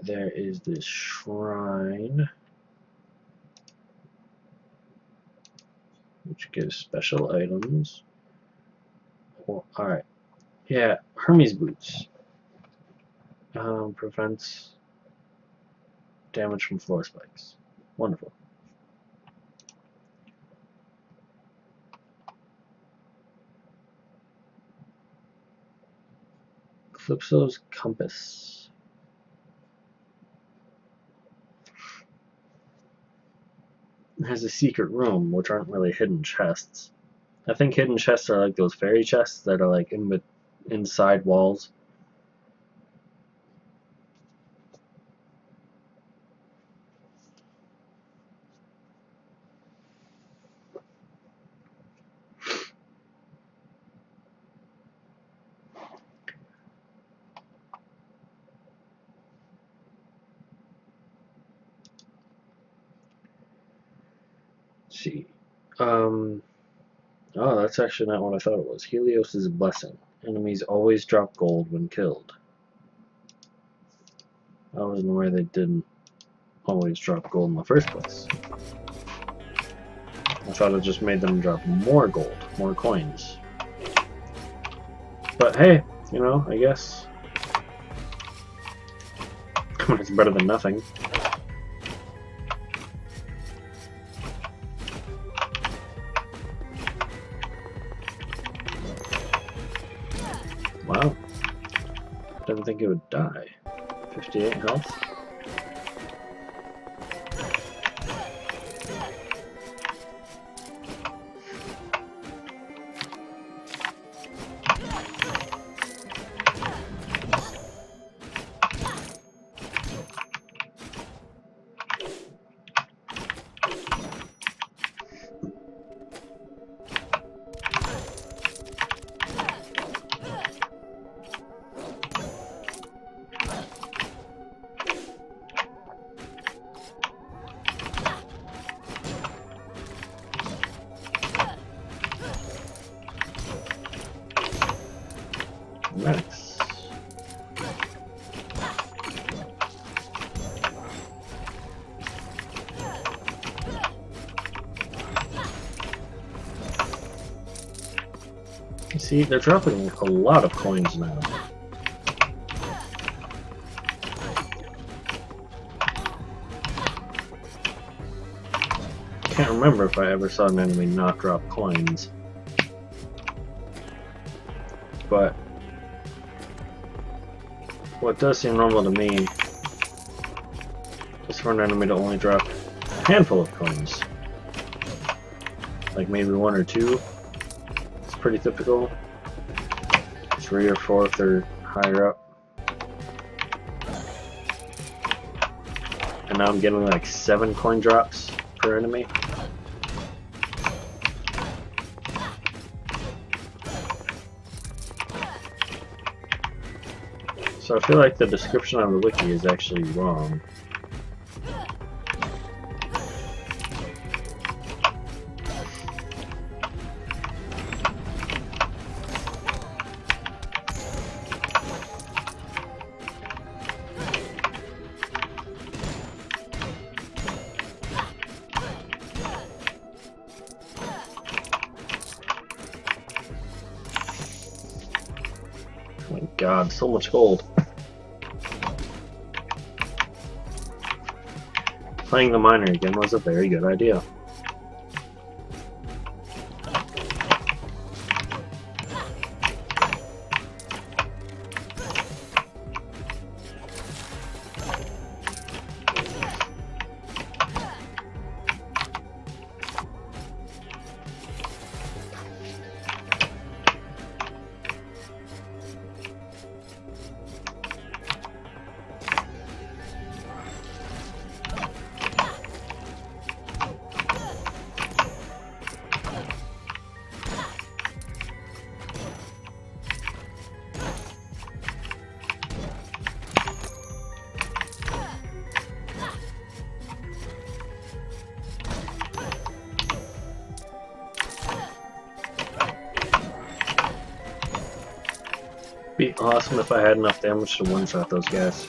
there is this shrine which gives special items. Well, alright. Yeah, Hermes boots. Prevents damage from floor spikes. Wonderful. Calypso's compass. It has a secret room, which aren't really hidden chests. I think hidden chests are like those fairy chests that are like inside walls. Let's see. Oh, that's actually not what I thought it was. Helios' blessing. Enemies always drop gold when killed. I wasn't aware they didn't always drop gold in the first place. I thought it just made them drop more gold, more coins. But hey, you know, I guess it's better than nothing. Wow. Didn't think it would die. 58 health. Nice. You see, they're dropping a lot of coins now. Can't remember if I ever saw an enemy not drop coins. But what does seem normal to me is for an enemy to only drop a handful of coins. Like maybe one or two. It's pretty typical. 3 or 4 if they're higher up. And now I'm getting like 7 coin drops per enemy. So I feel like the description on the wiki is actually wrong. Oh my god, so much gold. Playing the miner again was a very good idea. Be awesome if I had enough damage to one-shot those guys.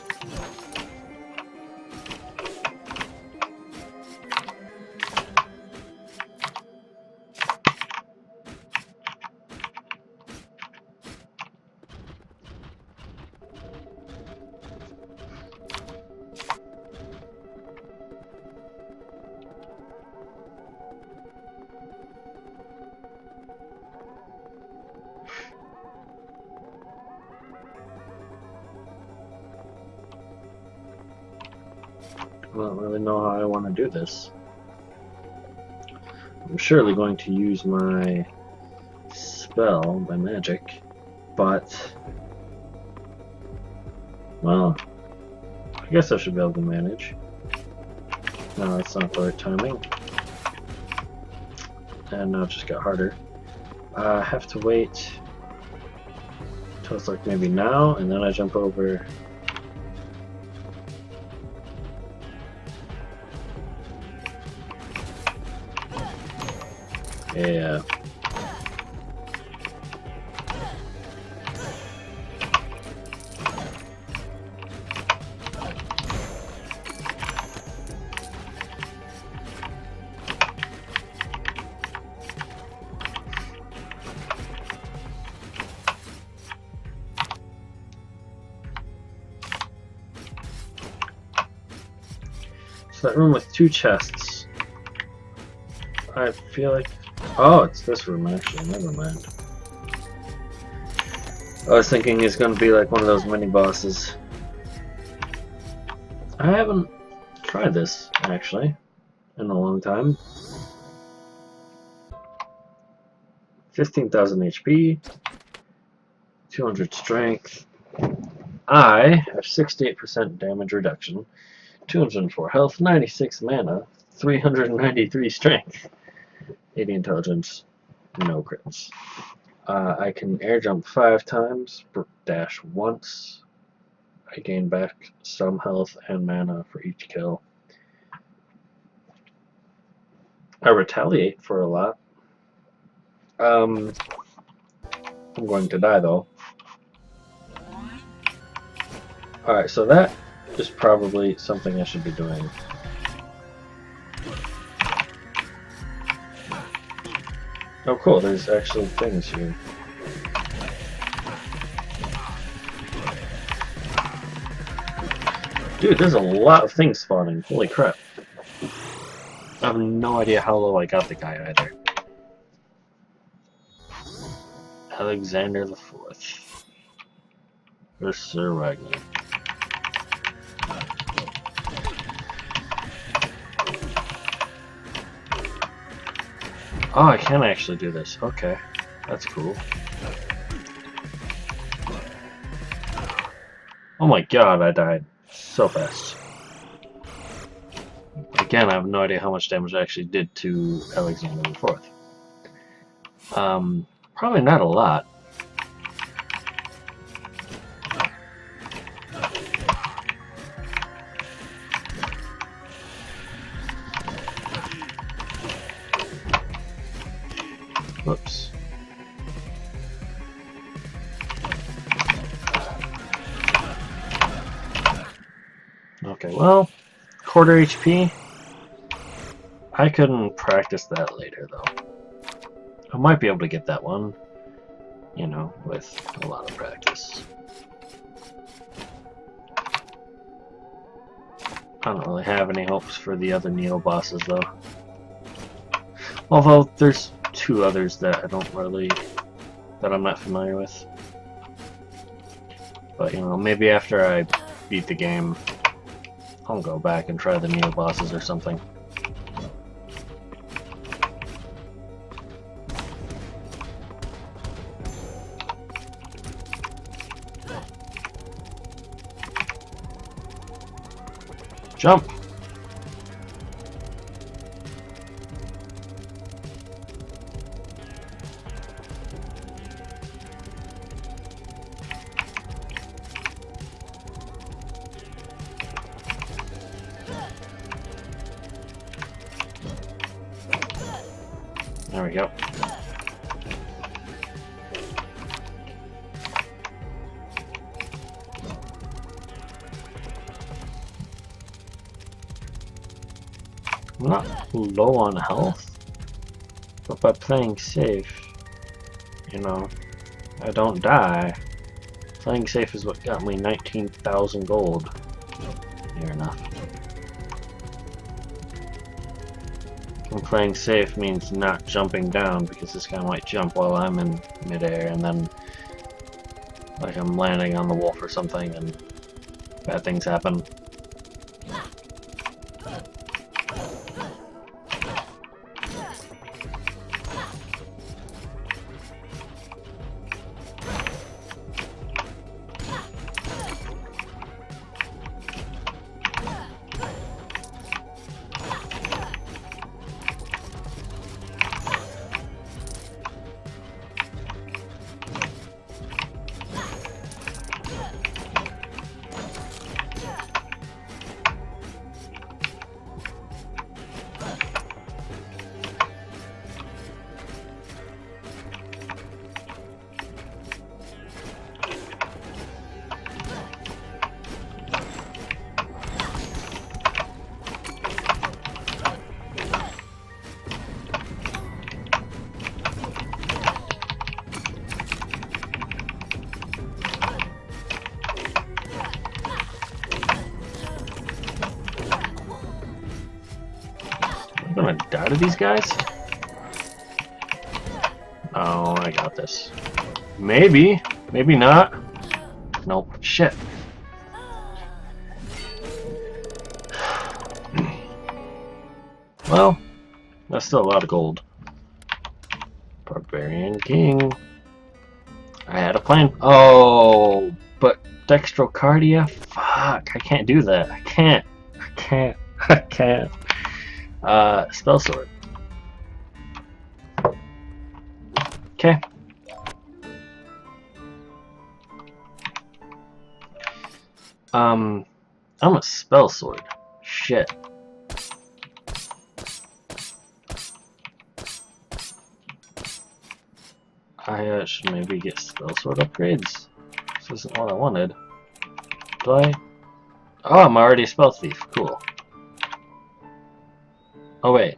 I don't really know how I want to do this. I'm surely going to use my spell, my magic, but, well, I guess I should be able to manage. No, that's not the right timing. And now it just got harder. I have to wait till it's like maybe now, and then I jump over. Yeah. So that room with 2 chests. I feel like... Oh, it's this room actually, never mind. I was thinking it's gonna be like one of those mini bosses. I haven't tried this actually in a long time. 15,000 HP, 200 strength. I have 68% damage reduction, 204 health, 96 mana, 393 strength, 80 intelligence, no crits. I can air jump 5 times, dash once. I gain back some health and mana for each kill. I retaliate for a lot. I'm going to die though. Alright, so that is probably something I should be doing. Oh cool, there's actually things here. Dude, there's a lot of things spawning. Holy crap. I have no idea how low I got the guy either. Alexander the Fourth. Or Sir Wagner. Oh, I can actually do this. Okay. That's cool. Oh my god, I died so fast. Again, I have no idea how much damage I actually did to Alexander the Fourth. Probably not a lot. Whoops. Okay, well, quarter HP. I couldn't practice that later, though. I might be able to get that one, you know, with a lot of practice. I don't really have any hopes for the other Neo bosses, though. Although, there's 2 others that I don't really... that I'm not familiar with. But, you know, maybe after I beat the game, I'll go back and try the Neo bosses or something. Jump! There we go. I'm not low on health, but by playing safe, you know, I don't die. Playing safe is what got me 19,000 gold. Near enough. And playing safe means not jumping down, because this guy might jump while I'm in midair, and then like I'm landing on the wolf or something and bad things happen. out of these guys? Oh, I got this. Maybe. Maybe not. Nope. Shit. Well, that's still a lot of gold. Barbarian King. I had a plan. Oh, but Dextrocardia? Fuck, I can't do that. I can't. Spell Sword. Okay. I'm a Spell Sword. Shit. I should maybe get Spell Sword upgrades. This isn't what I wanted. Do I? Oh, I'm already a Spell Thief. Cool. Oh wait.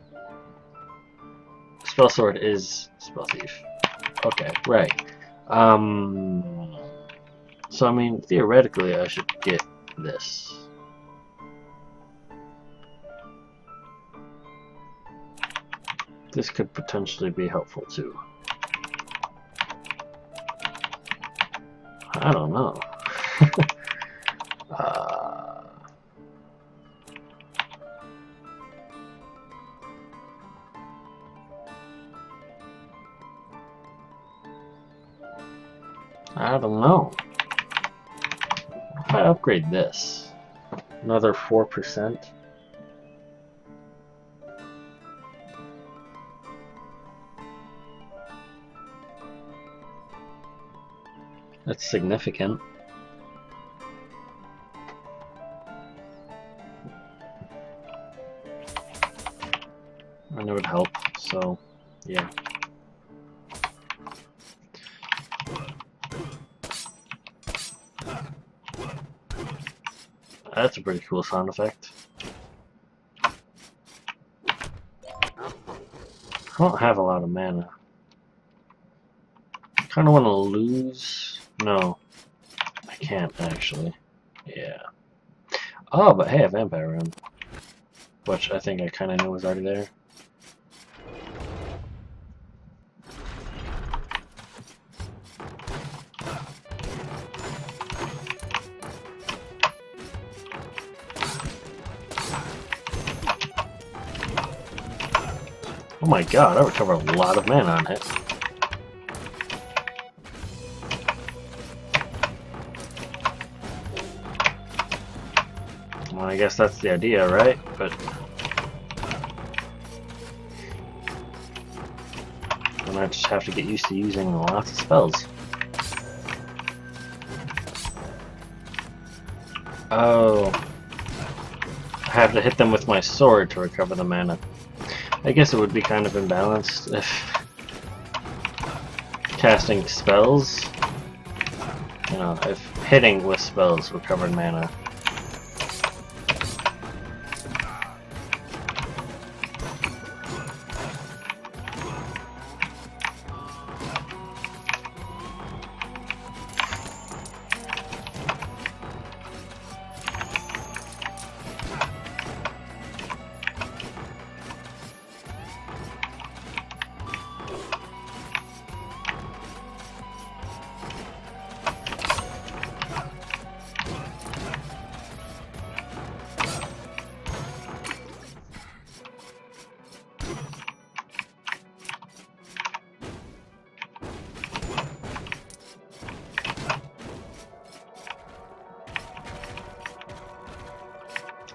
Spell Sword is Spell Thief. Okay, right. So I mean, theoretically, I should get this. This could potentially be helpful too. I don't know. I don't know. If I upgrade this, another 4%. That's significant. And it would help, so yeah. That's a pretty cool sound effect. I don't have a lot of mana. I kind of want to lose. No, I can't actually. Yeah. Oh, but hey, a Vampire Rune, which I think I kind of knew was already there. Oh my god, I recover a lot of mana on it. Well, I guess that's the idea, right? But then I just have to get used to using lots of spells. Oh. I have to hit them with my sword to recover the mana. I guess it would be kind of imbalanced if casting spells, you know, if hitting with spells recovered mana.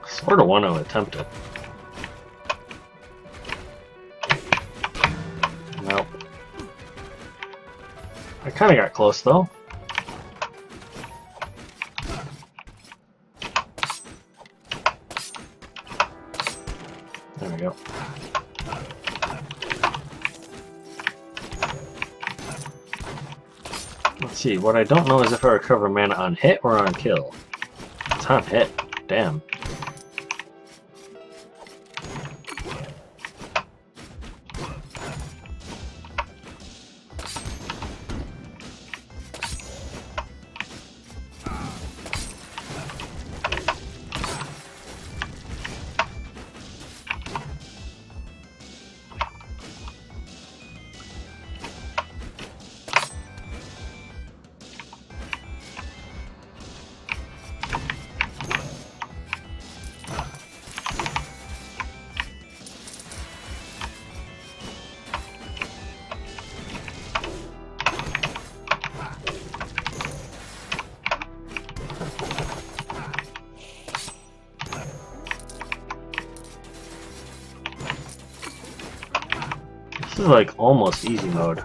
Sort of want to attempt it. Nope. I kind of got close though. There we go. Let's see, what I don't know is if I recover mana on hit or on kill. It's on hit. Damn. is like almost easy mode.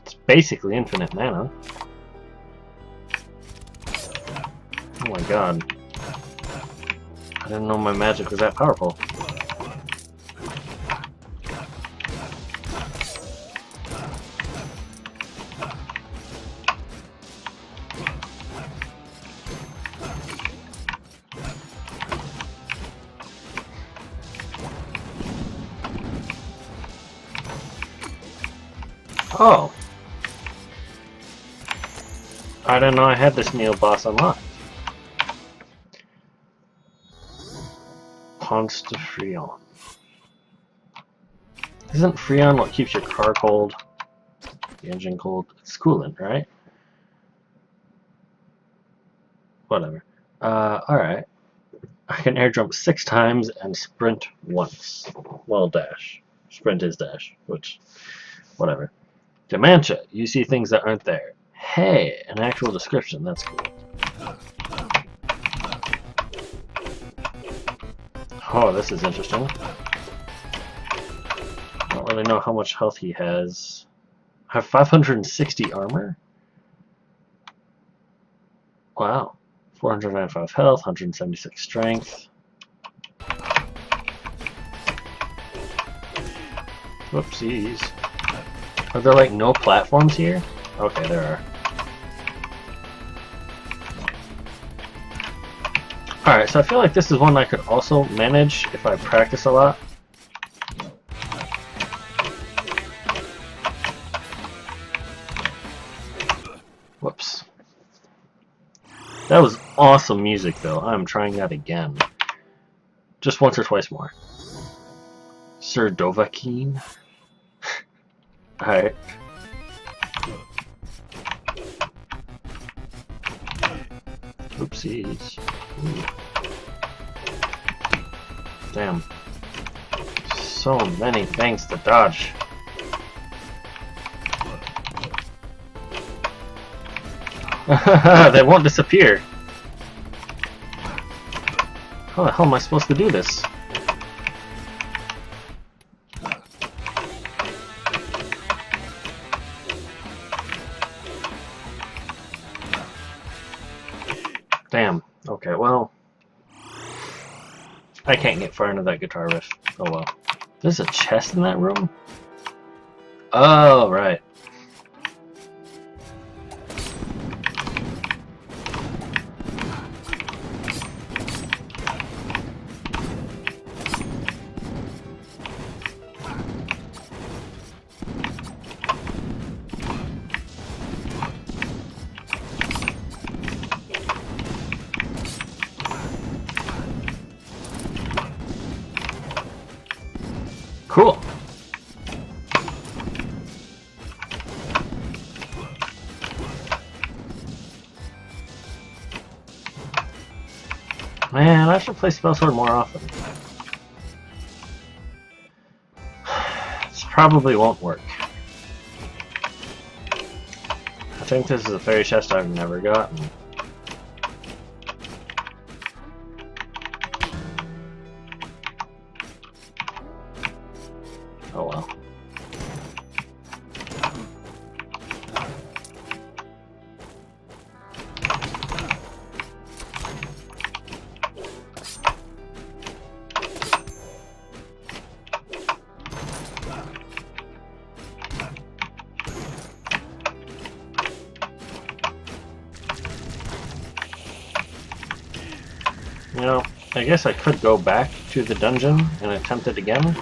It's basically infinite mana. Oh my god. I didn't know my magic was that powerful. Oh. I didn't know I had this Neo boss unlocked. Ponce de Freon. Isn't Freon what keeps your car cold? The engine cold? It's coolant, right? Whatever. Alright. I can air jump 6 times and sprint once. Well, dash. Sprint is dash, which, whatever. Dementia. You see things that aren't there. Hey, an actual description. That's cool. Oh, this is interesting. I don't really know how much health he has. I have 560 armor? Wow. 495 health, 176 strength. Whoopsies. Are there like no platforms here? Okay, there are. Alright, so I feel like this is one I could also manage if I practice a lot. Whoops. That was awesome music though. I'm trying that again. Just once or twice more. Sir Dovahkiin. Alright. Oopsies. Ooh. Damn. So many things to dodge. They won't disappear. How the hell am I supposed to do this? Damn. Okay, well. I can't get far into that guitar riff. Oh well. There's a chest in that room? Oh, right. Cool. Man, I should play Spell Sword more often. This probably won't work. I think this is a fairy chest I've never gotten. Oh well. You know, I guess I could go back to the dungeon and attempt it again.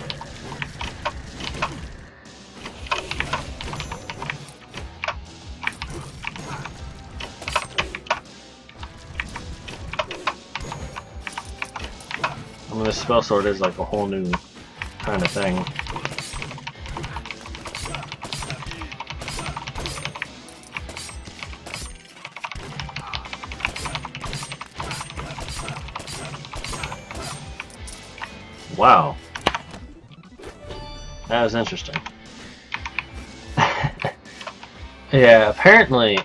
I mean, this spell sword is like a whole new kind of thing. Wow. That was interesting. Yeah, apparently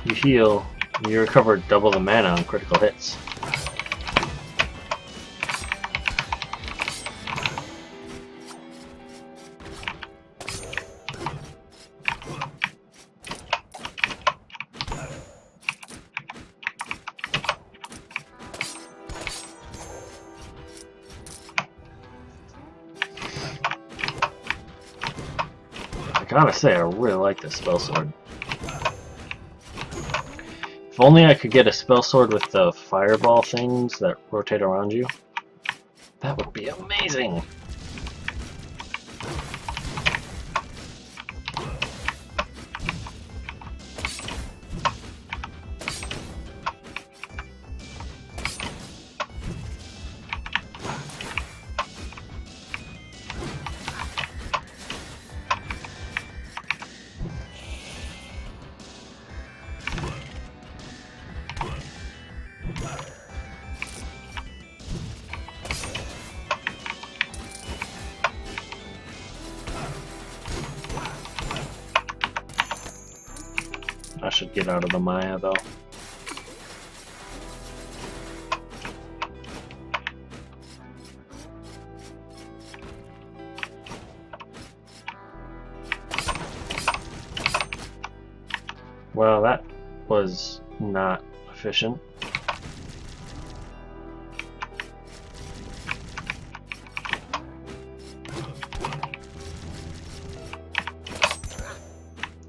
you heal You recover double the mana on critical hits. I gotta say, I really like this spell sword. If only I could get a spell sword with the fireball things that rotate around you. That would be amazing! I should get out of the Maya though. Well, that was not efficient.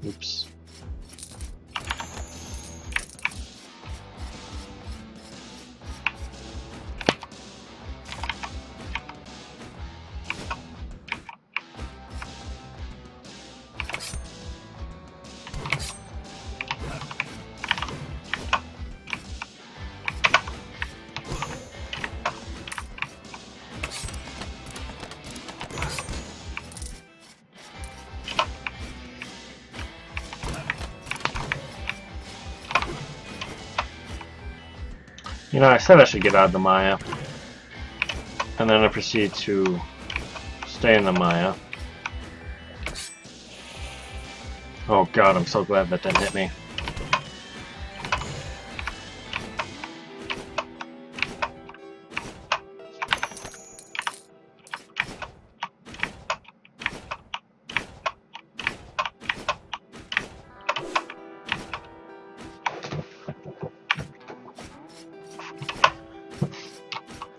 Oops. You know, I said I should get out of the Maya. And then I proceed to stay in the Maya. Oh god, I'm so glad that didn't hit me.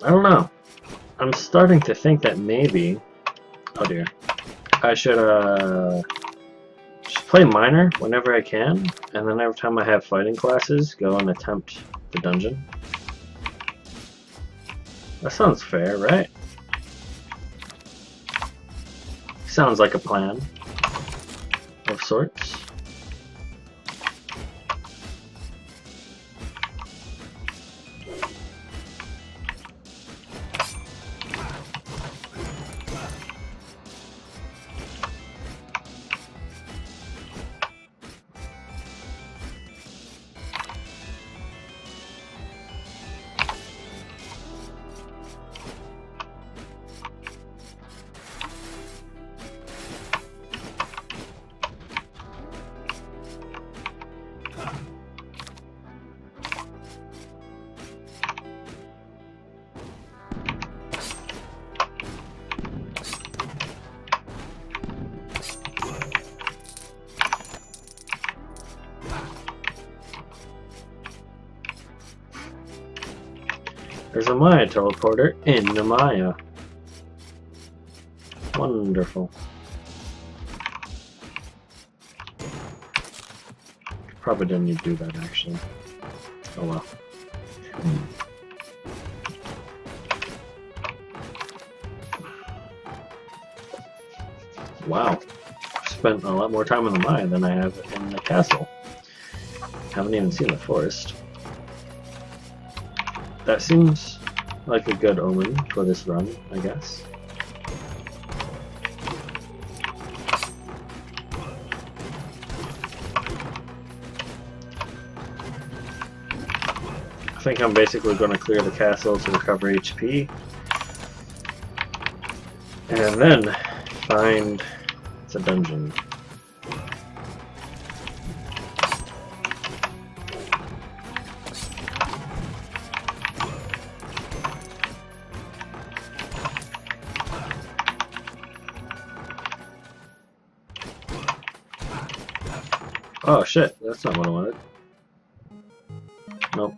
I don't know. I'm starting to think that maybe... Oh dear. I should just play Miner whenever I can, and then every time I have fighting classes, go and attempt the dungeon. That sounds fair, right? Sounds like a plan of sorts. There's a Maya teleporter in the Maya. Wonderful. Probably didn't need to do that actually. Oh well. Wow. Spent a lot more time in the Maya than I have in the castle. Haven't even seen the forest. That seems like a good omen for this run, I guess. I think I'm basically going to clear the castle to recover HP. And then find the dungeon. Oh shit, that's not what I wanted. Nope.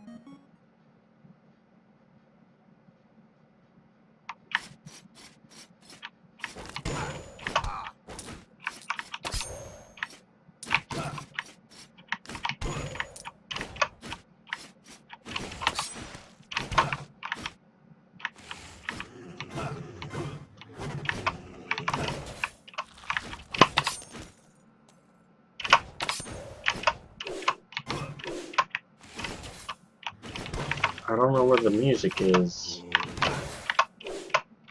I don't know where the music is,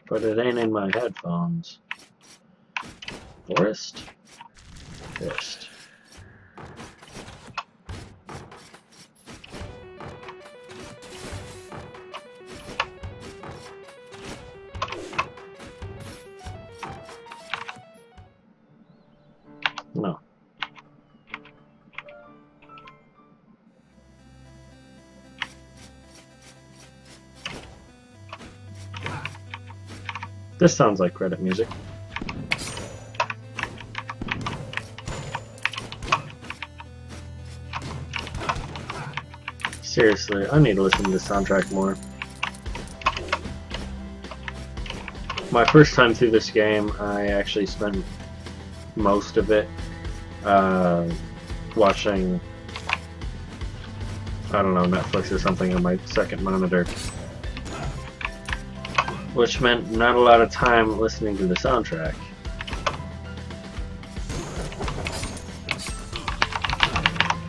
but it ain't in my headphones. Forest? Forest. No. This sounds like credit music. Seriously, I need to listen to the soundtrack more. My first time through this game, I actually spent most of it watching, I don't know, Netflix or something on my second monitor, which meant not a lot of time listening to the soundtrack.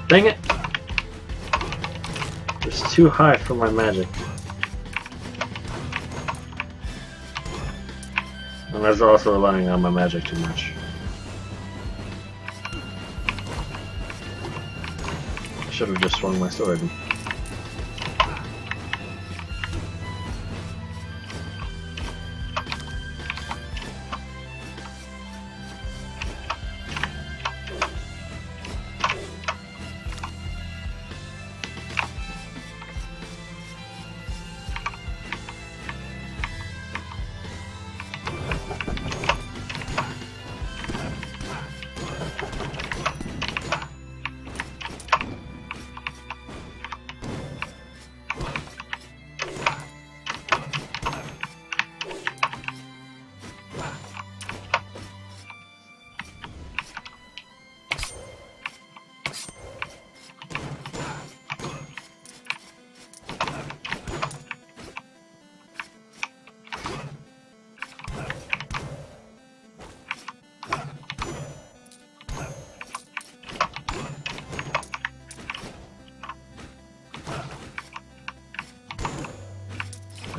Dang it! It's too high for my magic. And I was also relying on my magic too much. I should have just swung my sword.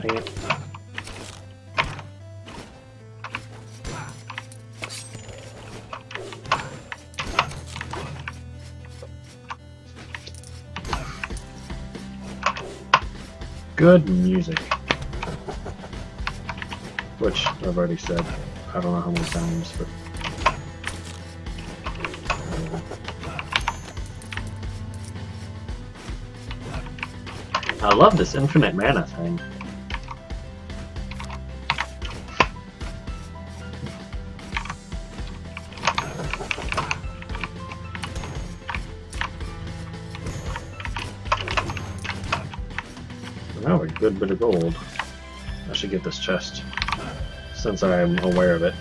Dang it. Good music. Which I've already said. I don't know how many times, but I love this infinite mana thing. Now a good bit of gold. I should get this chest, since I am aware of it.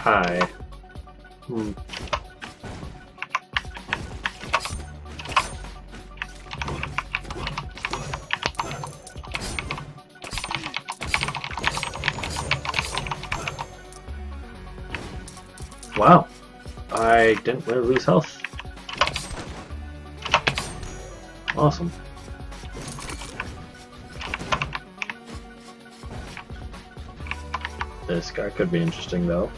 high. Wow, I didn't really lose health. Awesome. This guy could be interesting though.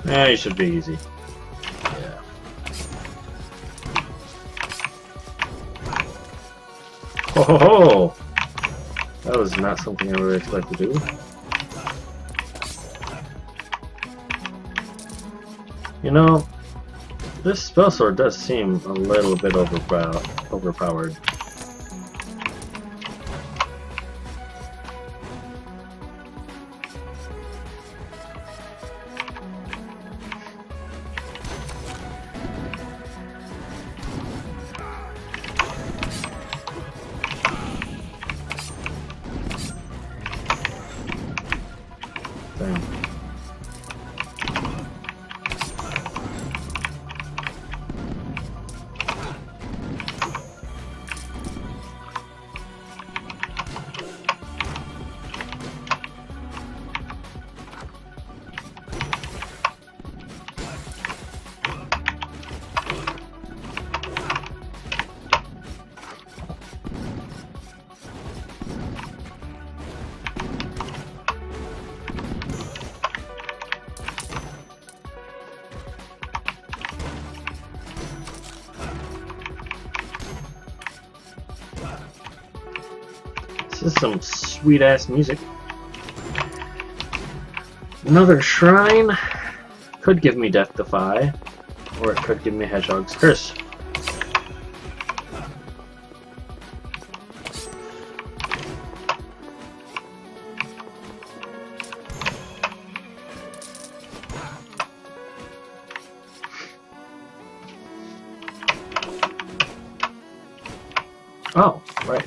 Yeah, he should be easy. Yeah. Ho ho ho! That was not something I really expected to do. You know, this spell sword does seem a little bit overpowered. Dang. This is some sweet ass music. Another shrine could give me Death Defy, or it could give me Hedgehog's Curse. Oh, right.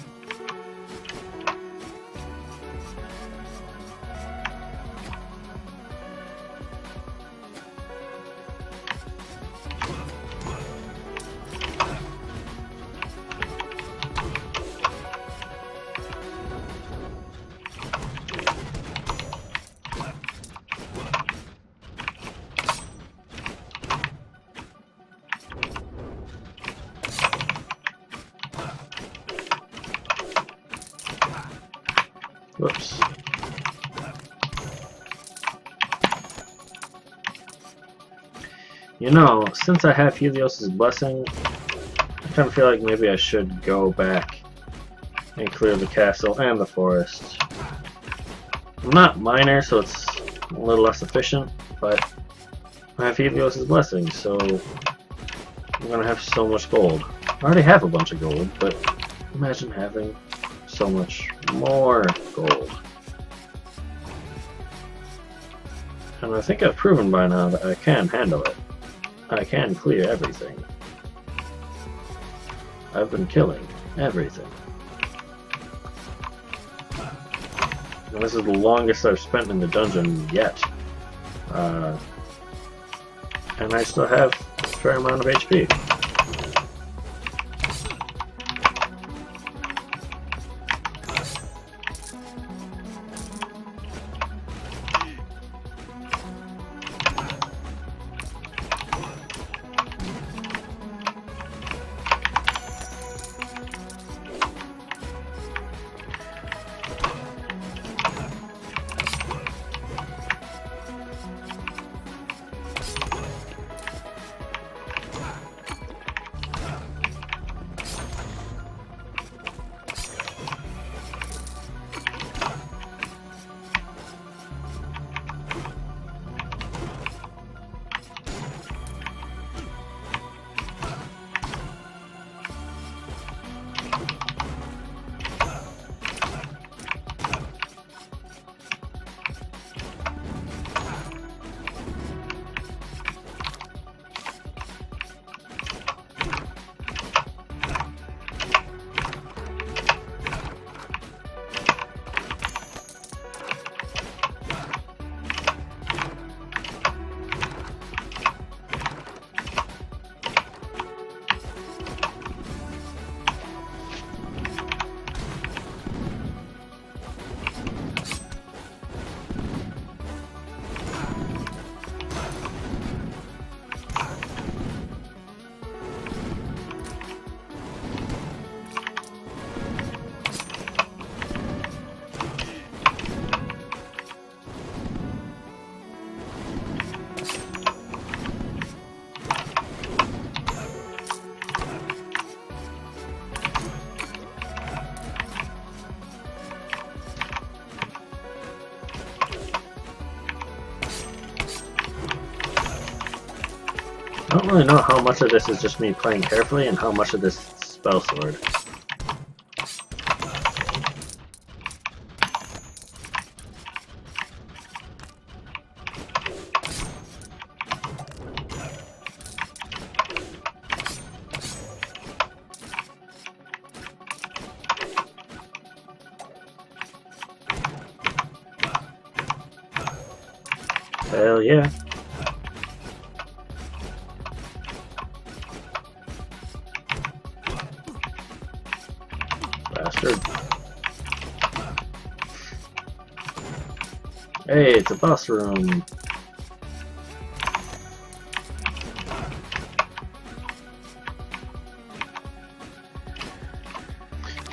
Whoops. You know, since I have Helios' blessing, I kind of feel like maybe I should go back and clear the castle and the forest. I'm not minor, so it's a little less efficient, but I have Helios' blessing, so I'm gonna have so much gold. I already have a bunch of gold, but imagine having so much more gold. And I think I've proven by now that I can handle it. I can clear everything. I've been killing everything. And this is the longest I've spent in the dungeon yet. And I still have a fair amount of HP. don't really know how much of this is just me playing carefully and how much of this is spell sword. Hell yeah. Bastard. Hey, it's a boss room.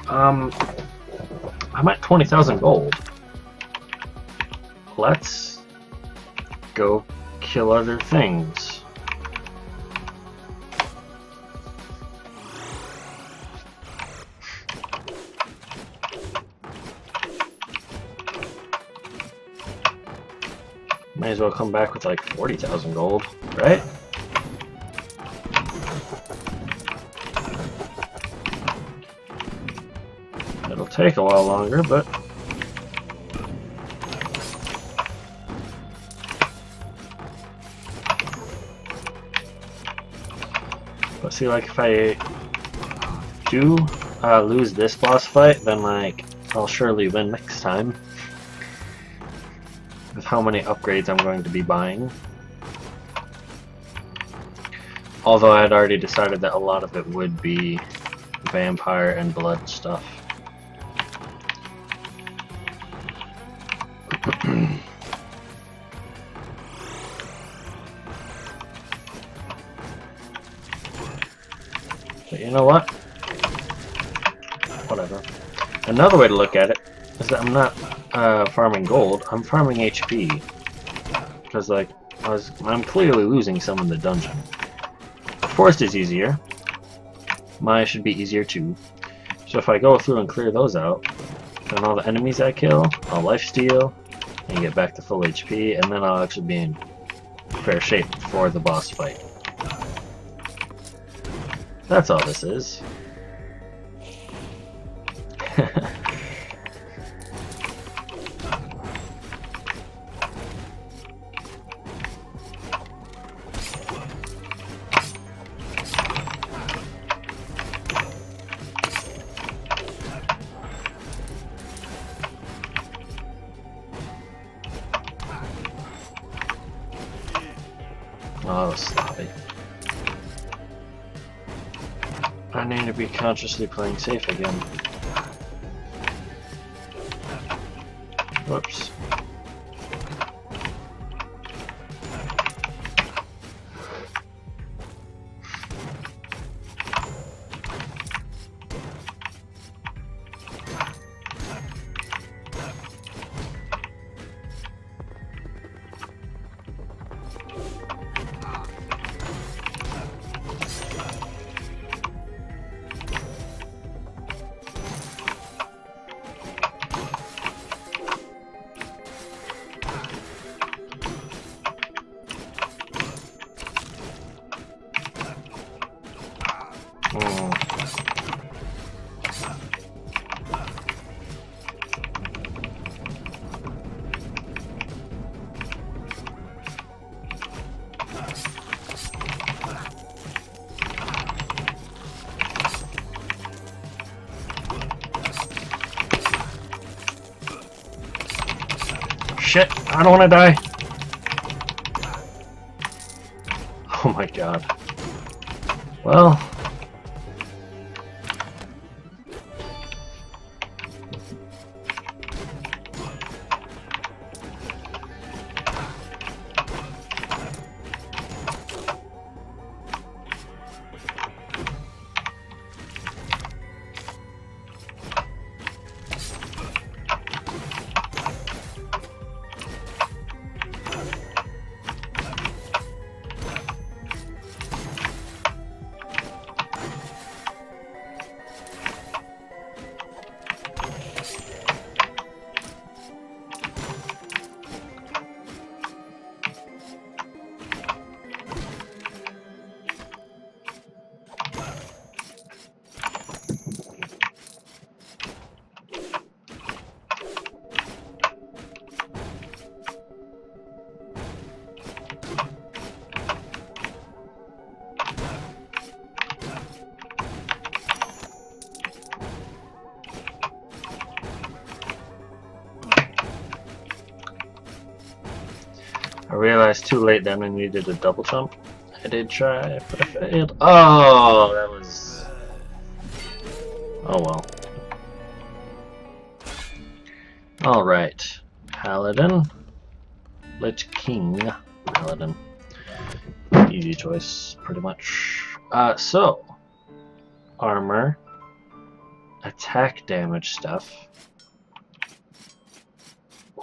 I'm at 20,000 gold. Let's go kill other things. May as well come back with like 40,000 gold, right? It'll take a while longer, but see, like, if I do lose this boss fight, then like I'll surely win next time with how many upgrades I'm going to be buying. Although I had already decided that a lot of it would be vampire and blood stuff. But you know what? Whatever. Another way to look at it is that I'm not farming gold, I'm farming HP. Because like, I'm clearly losing some in the dungeon. The forest is easier. Maya should be easier too. So if I go through and clear those out, then all the enemies I kill, I'll lifesteal, and get back to full HP, and then I'll actually be in fair shape for the boss fight. That's all this is. Oh, sloppy. I need to be consciously playing safe again. Whoops. Shit, I don't want to die. Oh my god. Well. I realized too late that I needed a double jump. I did try, but I failed. Oh, that was... Oh well. Alright. Paladin. Lich King. Paladin. Easy choice, pretty much. So. Armor. Attack damage stuff.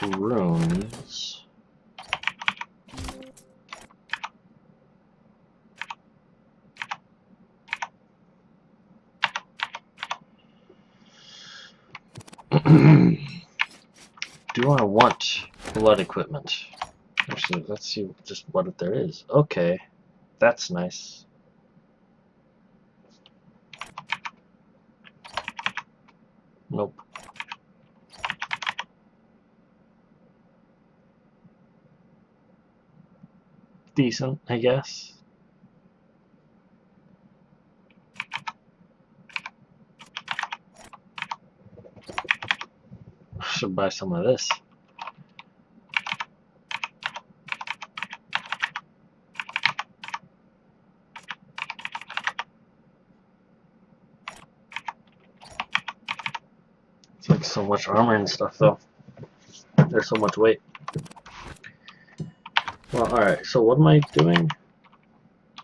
Runes. Do I want blood equipment? Actually, let's see just what there is. Okay, that's nice. Nope. Decent, I guess. Should buy some of this. It's like so much armor and stuff though. There's so much weight. Well, alright, so what am I doing?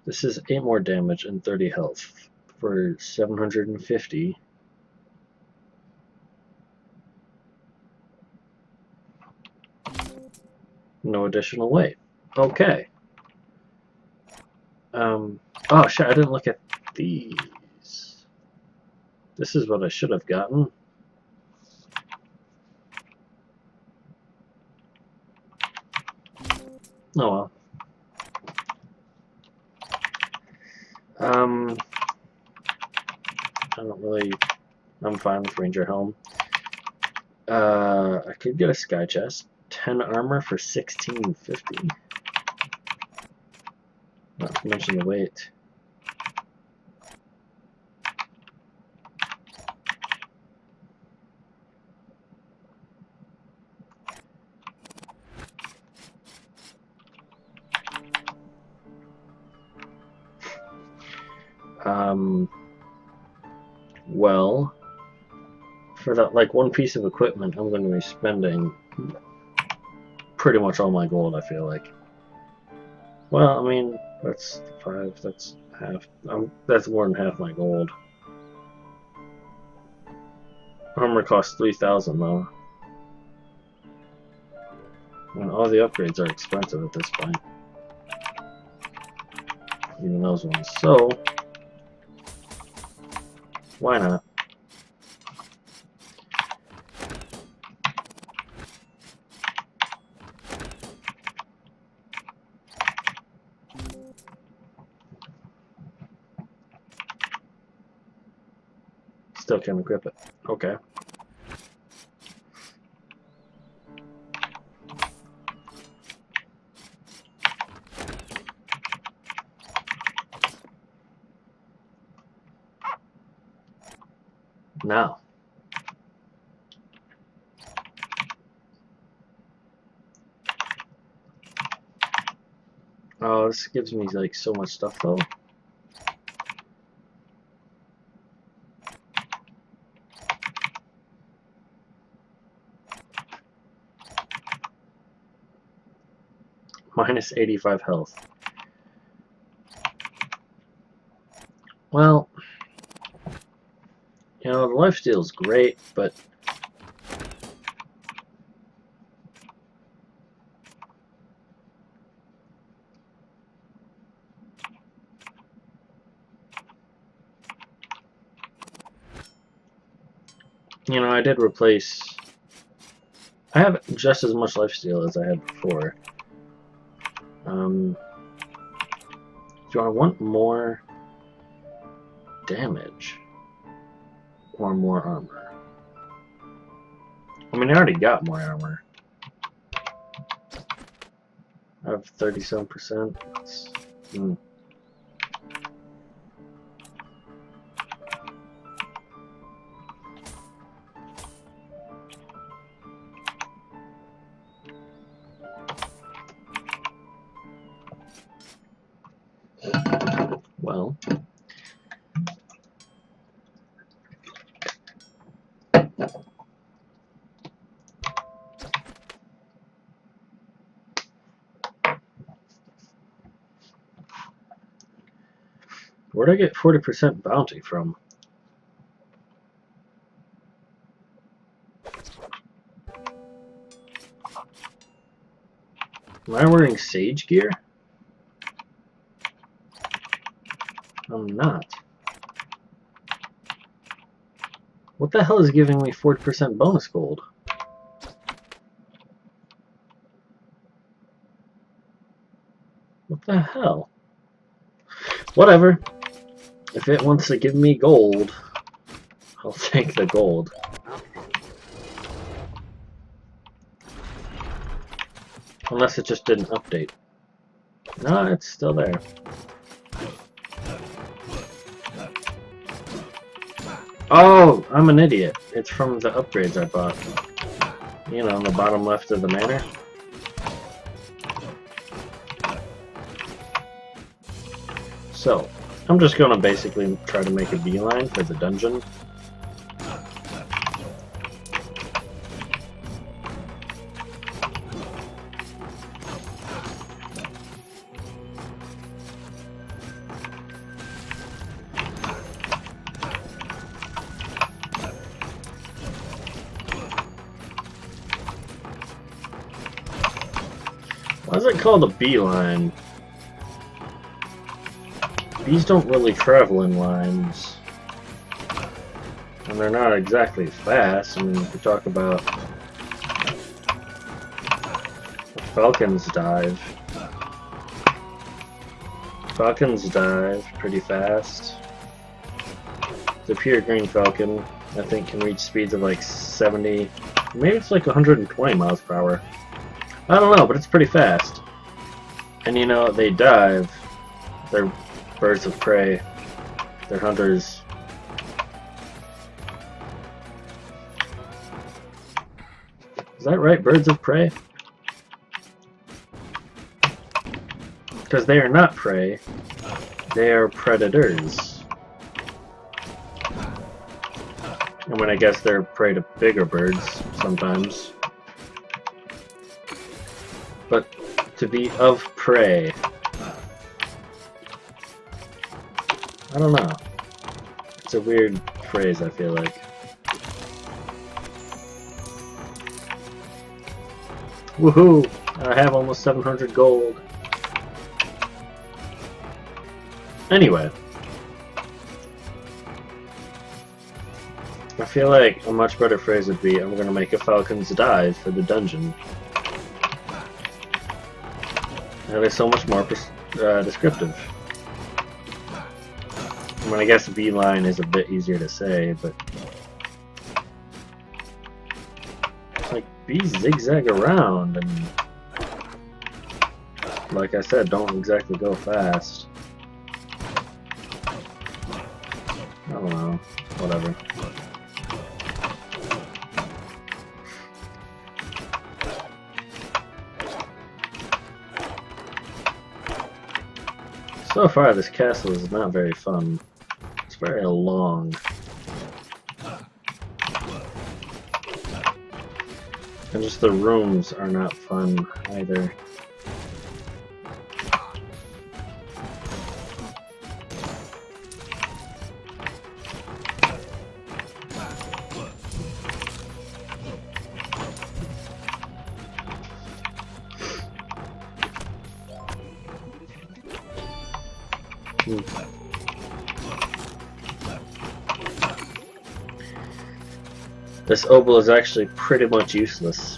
This is 8 more damage and 30 health for 750. No additional weight. Okay. Oh shit, I didn't look at these. This is what I should have gotten. Oh well. I don't really... I'm fine with Ranger Helm. I could get a Sky Chest. 10 armor for 1650. Not to mention the weight. Well, for that, like, one piece of equipment, I'm going to be spending pretty much all my gold, I feel like. Well, I mean, that's 5, that's half, that's more than half my gold. Armor costs 3,000 though. And all the upgrades are expensive at this point. Even those ones. So, why not? Still can't equip it. Okay. Now. Oh, this gives me like so much stuff though. Minus 85 health. Well, you know, the lifesteal is great, but you know, I did replace... I have just as much lifesteal as I had before. Do I want more damage or more armor? I mean, I already got more armor. I have 37%. Where'd I get 40% bounty from? Am I wearing Sage gear? I'm not. What the hell is giving me 40% bonus gold? What the hell? Whatever. If it wants to give me gold, I'll take the gold. Unless it just didn't update. No, it's still there. Oh, I'm an idiot. It's from the upgrades I bought. You know, on the bottom left of the manor. So, I'm just gonna basically try to make a beeline for the dungeon. Why is it called a beeline? Bees don't really travel in lines. And they're not exactly fast. I mean, if you talk about falcons dive. Falcons dive pretty fast. The pure green falcon, I think, can reach speeds of like 70, maybe it's like 120 miles per hour. I don't know, but it's pretty fast. And you know, they dive. They're birds of prey. They're hunters. Is that right? Birds of prey? Because they are not prey. They are predators. I mean, I guess they're prey to bigger birds sometimes. But to be of prey, I don't know. It's a weird phrase, I feel like. Woohoo! I have almost 700 gold. Anyway. I feel like a much better phrase would be, I'm gonna make a falcon's dive for the dungeon. That is so much more descriptive. I mean, I guess beeline is a bit easier to say, but like bees zigzag around and, like I said, don't exactly go fast. I don't know, whatever. So far, this castle is not very fun. It's very long. And just the rooms are not fun either. This obol is actually pretty much useless.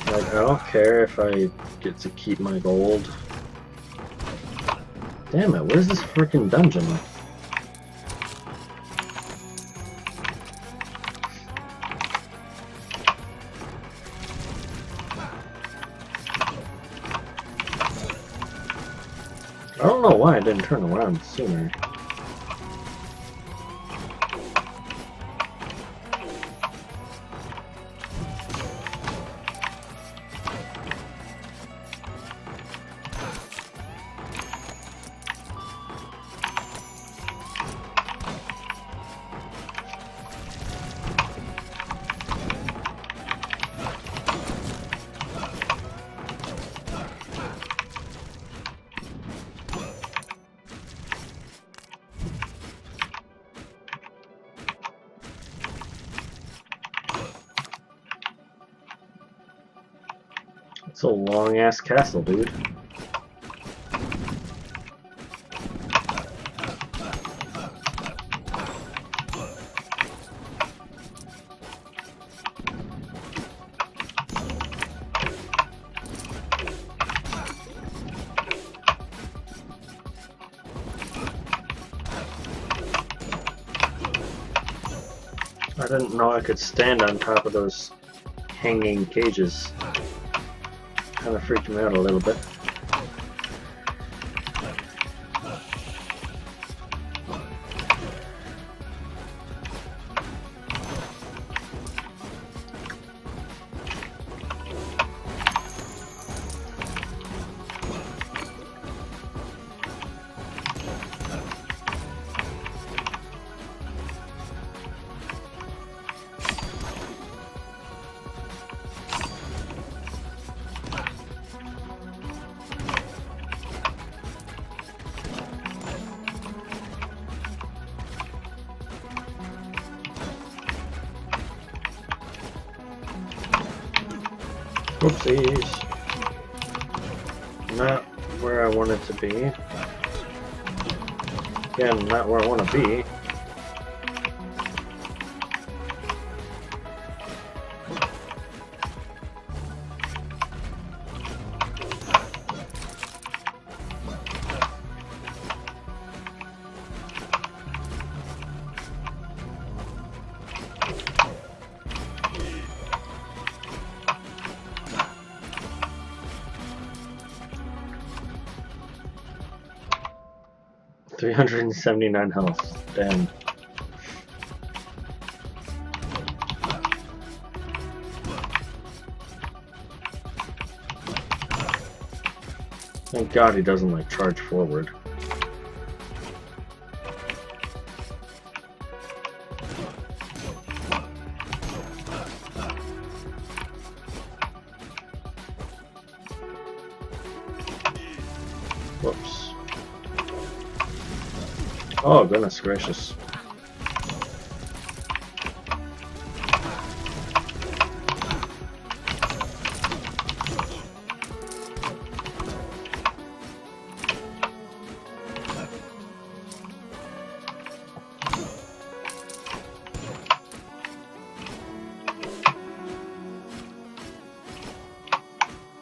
Like, I don't care if I get to keep my gold. Damn it, where's this freaking dungeon? I don't know why I didn't turn around sooner. It's a long ass castle, dude. I didn't know I could stand on top of those hanging cages. Kind of freaked me out a little bit. Whoopsies. Not where I want it to be. Again, not where I want to be. $379 health. Damn. Thank God he doesn't like charge forward. Whoops. Oh, goodness gracious.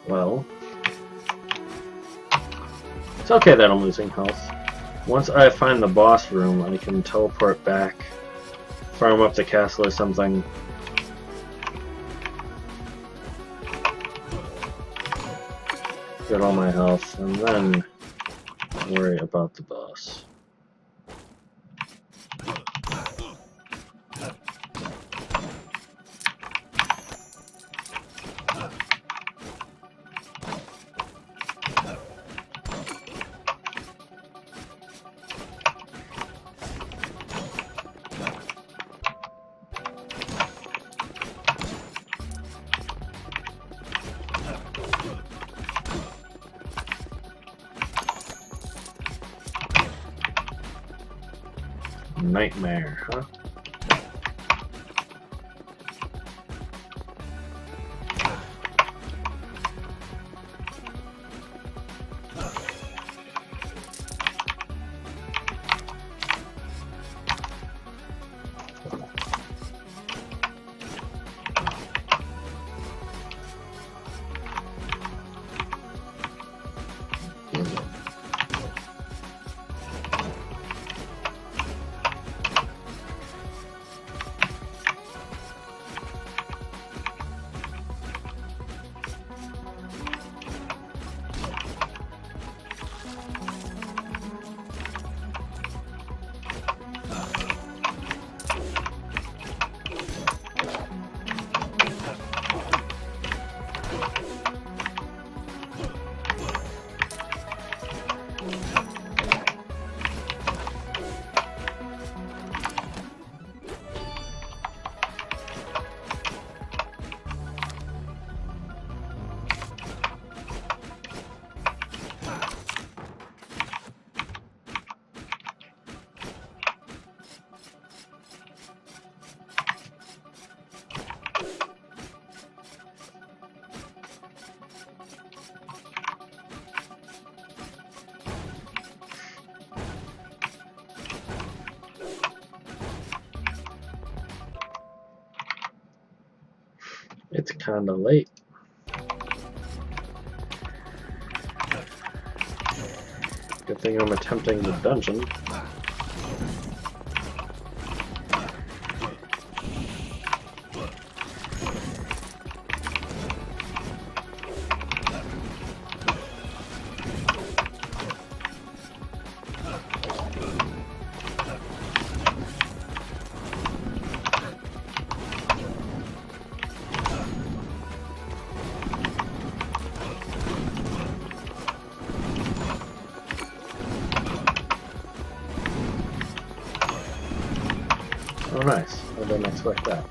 Well, it's okay that I'm losing health. Once I find the boss room, I can teleport back, farm up the castle or something. Get all my health, and then worry about the boss. Nightmare, huh? It's kinda late. Good thing I'm attempting the dungeon. Oh, nice. I didn't expect that.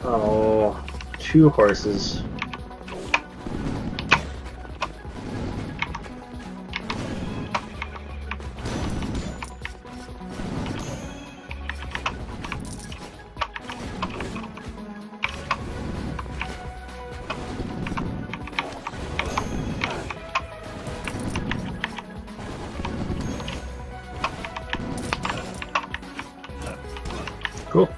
Oh, 2 horses. Cool.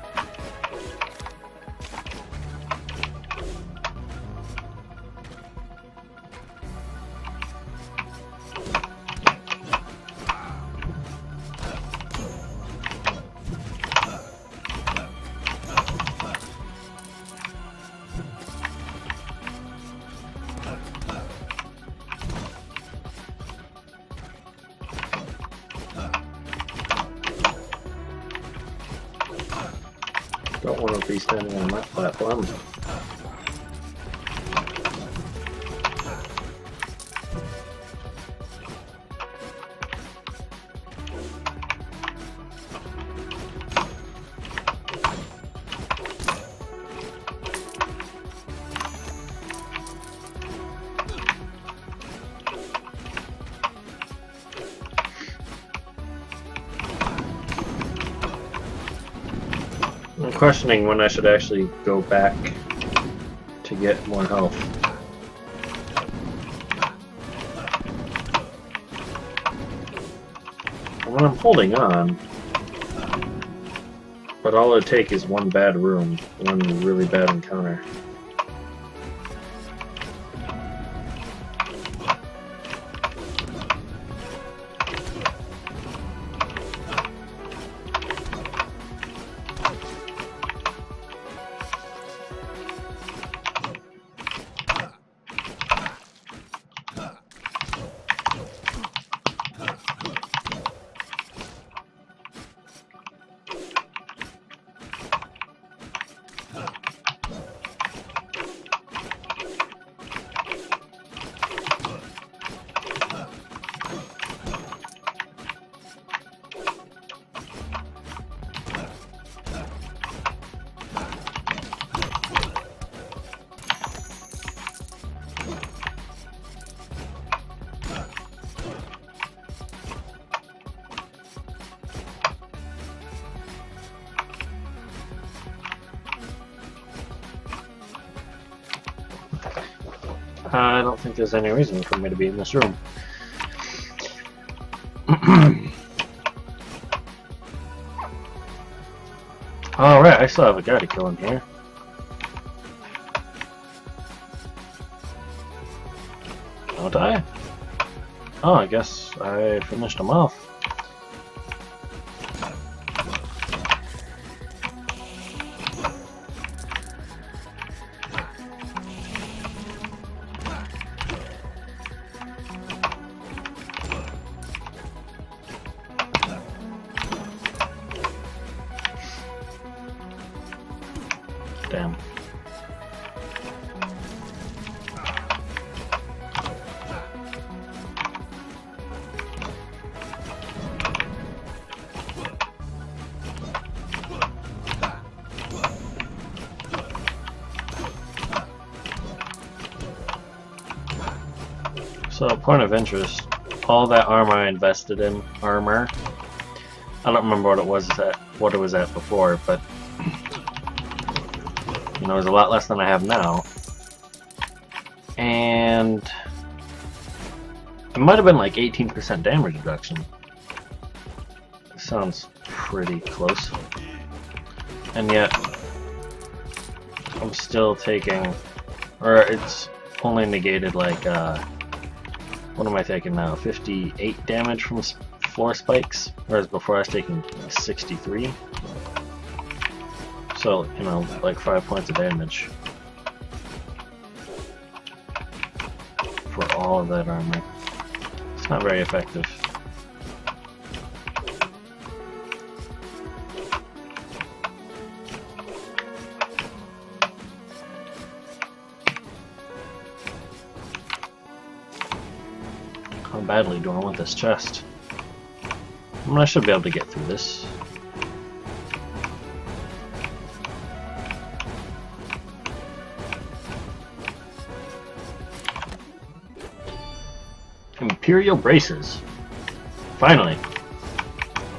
Don't want to be standing on that platform. I'm questioning when I should actually go back to get more health. When I'm holding on, but all it takes is one bad room, one really bad encounter. I don't think there's any reason for me to be in this room. Alright, I still have a guy to kill in here. Don't I? Oh, I guess I finished him off. Damn. So, point of interest, all that armor I invested in, I don't remember what it was at before, but you know, it was a lot less than I have now. And it might have been like 18% damage reduction. Sounds pretty close. And yet, I'm still taking, or it's only negated like, what am I taking now? 58 damage from floor spikes, whereas before I was taking 63. So, you know, like 5 points of damage for all of that armor. It's not very effective. How badly do I want this chest? I mean, I should be able to get through this. Imperial braces. Finally.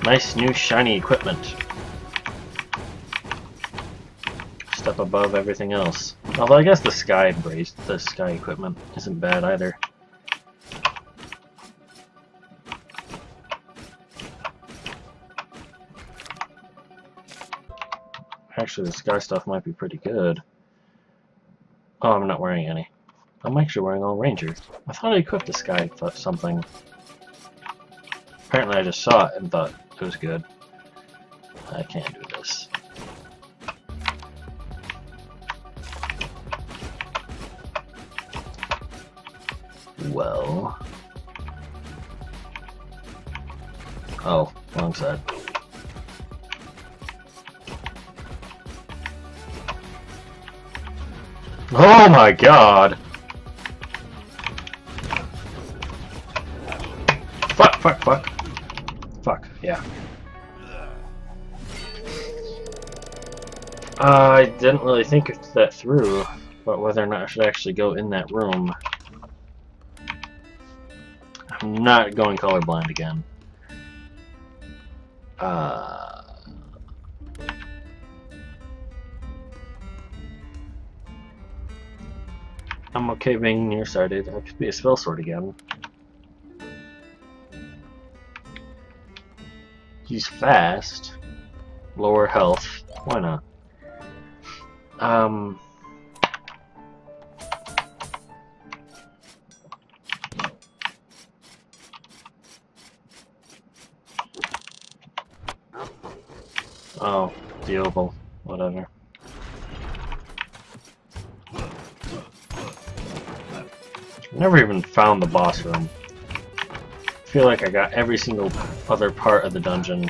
Nice new shiny equipment. Step above everything else. Although I guess the sky equipment isn't bad either. Actually, the sky stuff might be pretty good. Oh, I'm not wearing any. I'm actually wearing all Ranger. I thought I equipped the sky something. Apparently I just saw it and thought it was good. I can't do this. Well... Oh, wrong side. Oh my god! Fuck, fuck, fuck. Fuck, yeah. I didn't really think that through, but whether or not I should actually go in that room. I'm not going colorblind again. I'm okay being nearsighted. I could be a spell sword again. He's fast. Lower health. Why not? Oh, dealable. Whatever. Never even found the boss room. I feel like I got every single other part of the dungeon.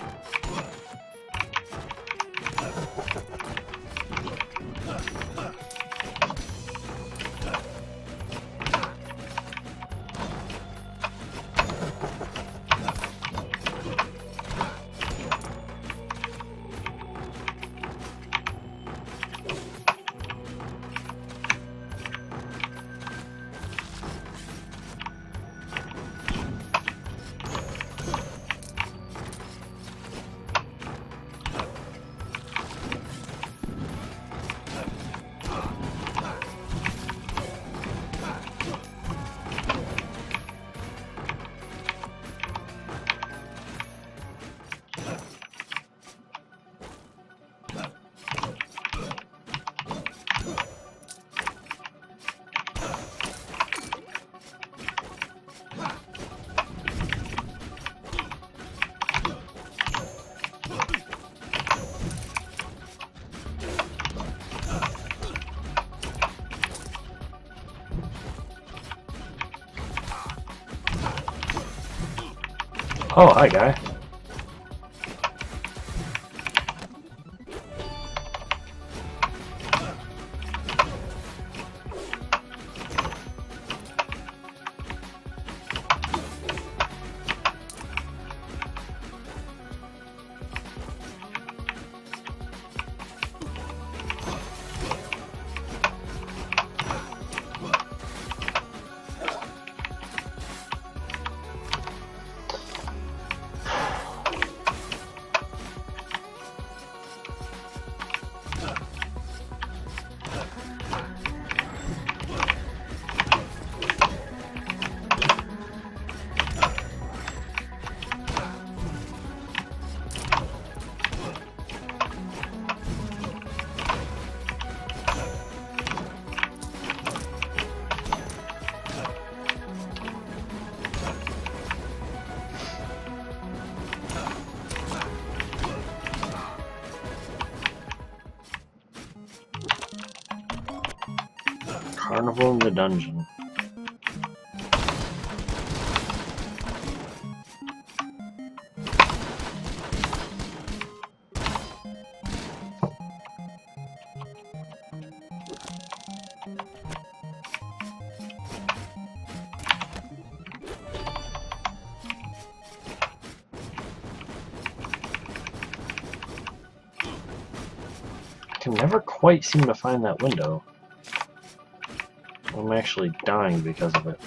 Oh, hi, guy. Carnival in the dungeon. I can never quite seem to find that window. I'm actually dying because of it.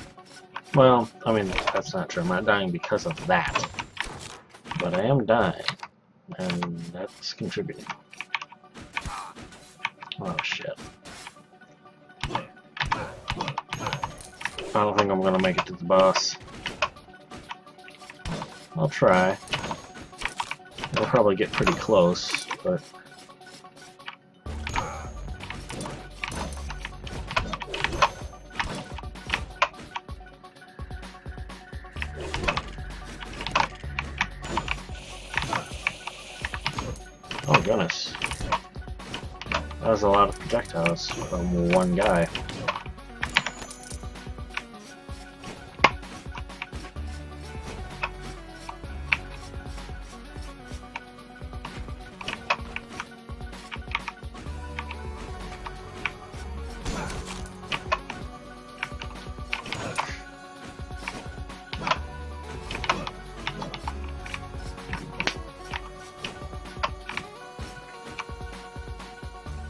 Well, I mean, that's not true. I'm not dying because of that. But I am dying. And that's contributing. Oh, shit. I don't think I'm gonna make it to the boss. I'll try. I'll probably get pretty close, but... Oh goodness. That was a lot of projectiles from one guy.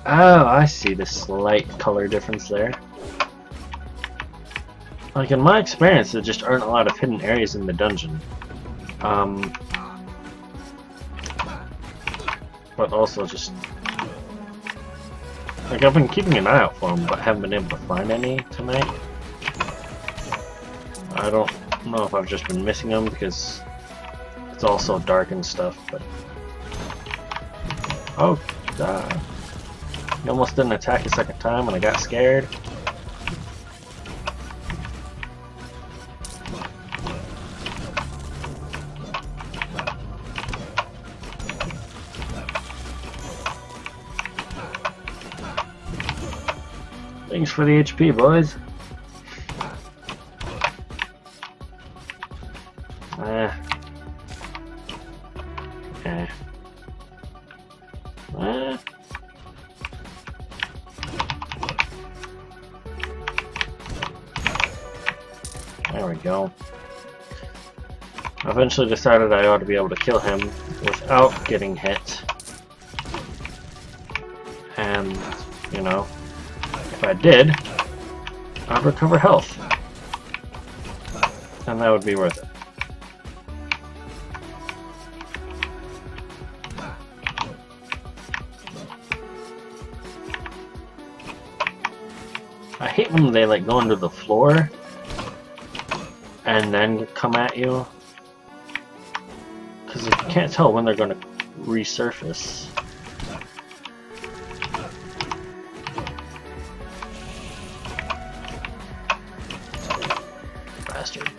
Oh, I see the slight color difference there. Like, in my experience, there just aren't a lot of hidden areas in the dungeon. But also just... Like, I've been keeping an eye out for them, but haven't been able to find any tonight. I don't know if I've just been missing them because it's all so dark and stuff, but... Oh, God. He almost didn't attack a second time and I got scared. Thanks for the HP, boys. There we go. I eventually decided I ought to be able to kill him without getting hit. And, you know, if I did, I'd recover health. And that would be worth it. I hate when they like go under the floor and then come at you, because you can't tell when they're going to resurface. Bastard.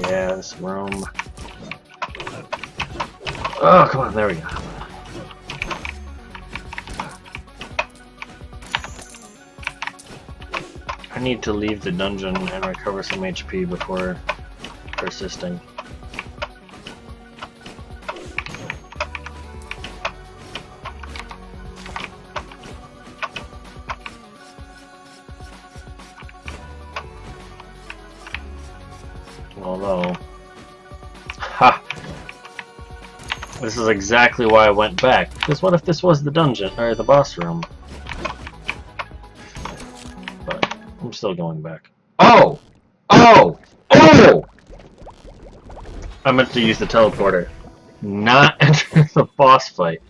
Yeah, this room. Oh, come on, there we go. I need to leave the dungeon and recover some HP before persisting. Although, ha! This is exactly why I went back. Because what if this was the dungeon, or the boss room? But I'm still going back. Oh! Oh! Oh! I meant to use the teleporter. Not enter the boss fight.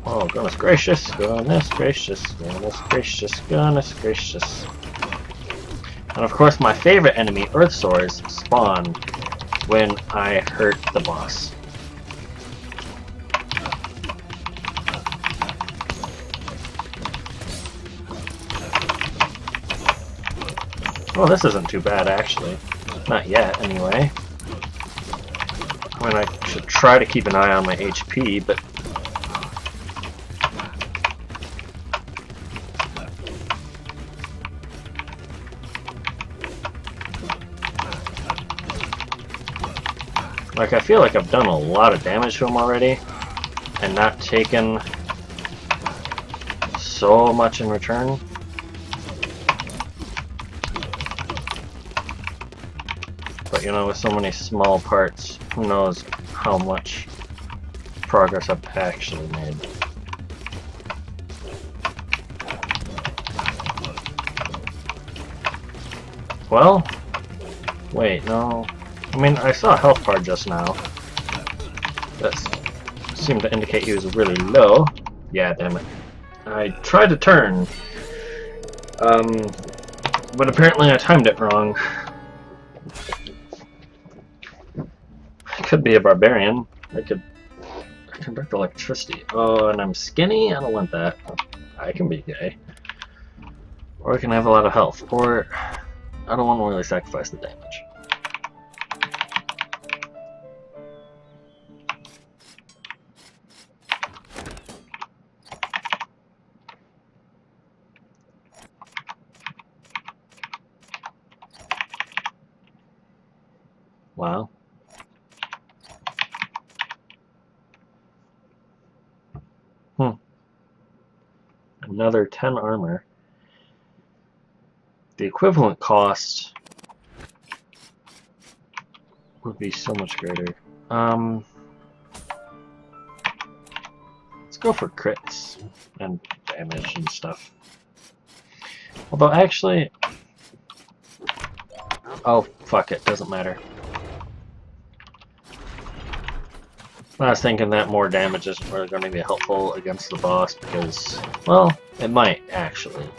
Oh, goodness gracious, goodness gracious, goodness gracious, goodness gracious. And of course my favorite enemy, Earth Sores, spawn when I hurt the boss. Well, this isn't too bad actually. Not yet, anyway. I mean, I should try to keep an eye on my HP, but like, I feel like I've done a lot of damage to him already, and not taken so much in return. But you know, with so many small parts, who knows how much progress I've actually made. Well, wait, no. I mean, I saw a health bar just now. That seemed to indicate he was really low. Yeah, damn it. I tried to turn, but apparently I timed it wrong. I could be a barbarian. I could conduct electricity. Oh, and I'm skinny? I don't want that. I can be gay. Or I can have a lot of health. Or I don't want to really sacrifice the damage. Wow. Another 10 armor. The equivalent cost would be so much greater. Let's go for crits and damage and stuff. Although actually, oh fuck it, doesn't matter. I was thinking that more damage isn't really going to be helpful against the boss because, well, it might actually.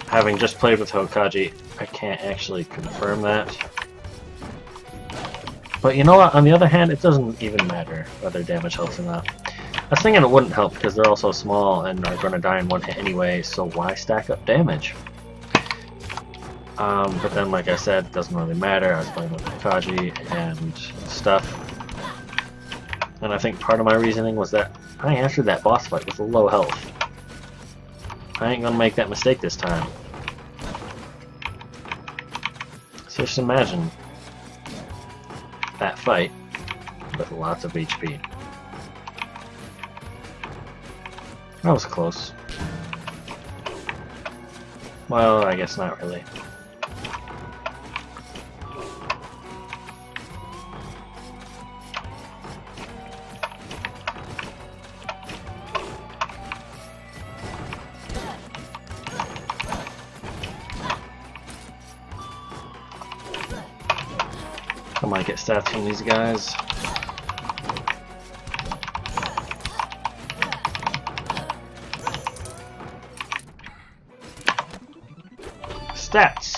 Having just played with Hokage, I can't actually confirm that. But you know what, on the other hand, it doesn't even matter whether damage helps or not. I was thinking it wouldn't help because they're all so small and are going to die in one hit anyway, so why stack up damage? But then, like I said, it doesn't really matter. I was playing with Hokage and stuff. And I think part of my reasoning was that I answered that boss fight with a low health. I ain't gonna make that mistake this time. So just imagine that fight with lots of HP. That was close. Well, I guess not really. I might get stats from these guys. Stats!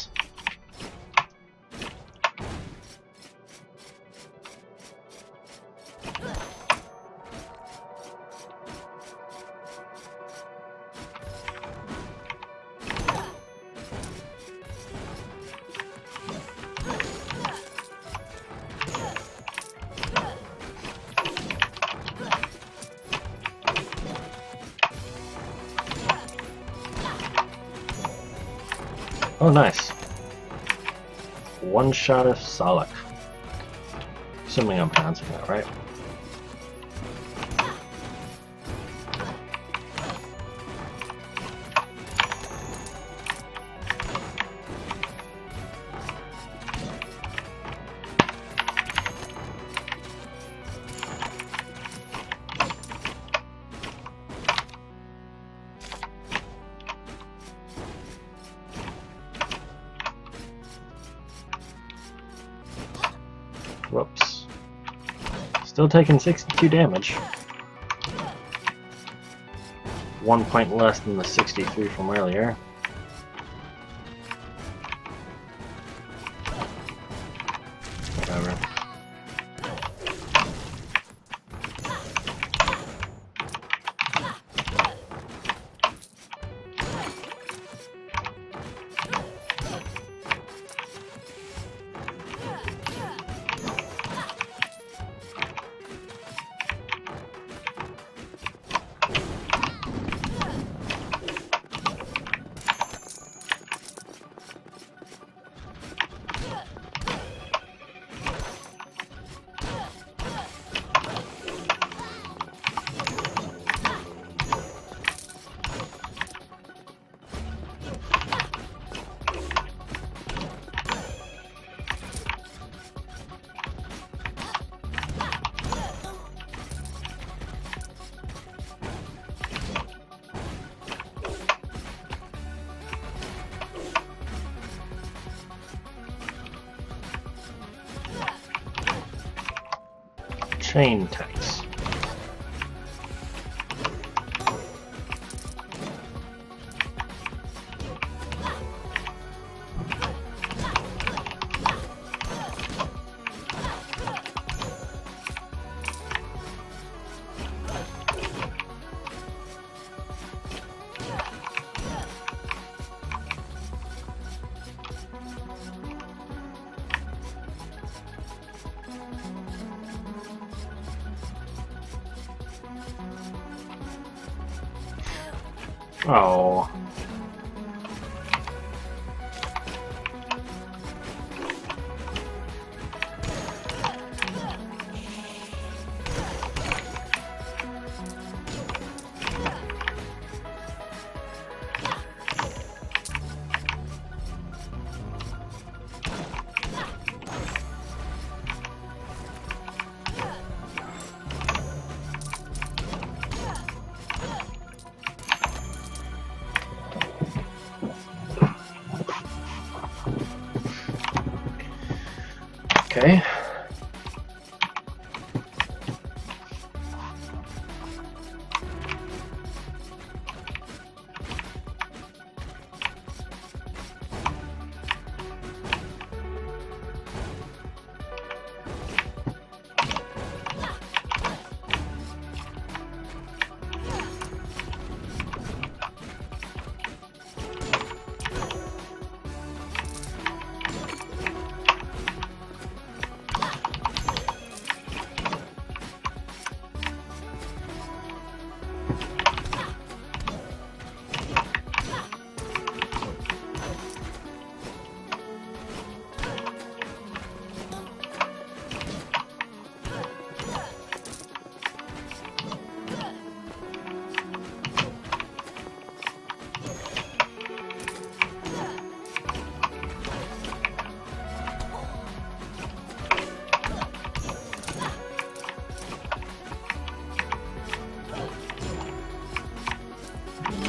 Oh, nice. One shot of Salak. Assuming I'm pronouncing that right. Still taking 62 damage. 1 point less than the 63 from earlier. Whatever. Chain tanks. Oh. Okay.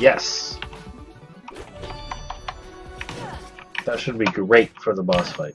Yes. That should be great for the boss fight.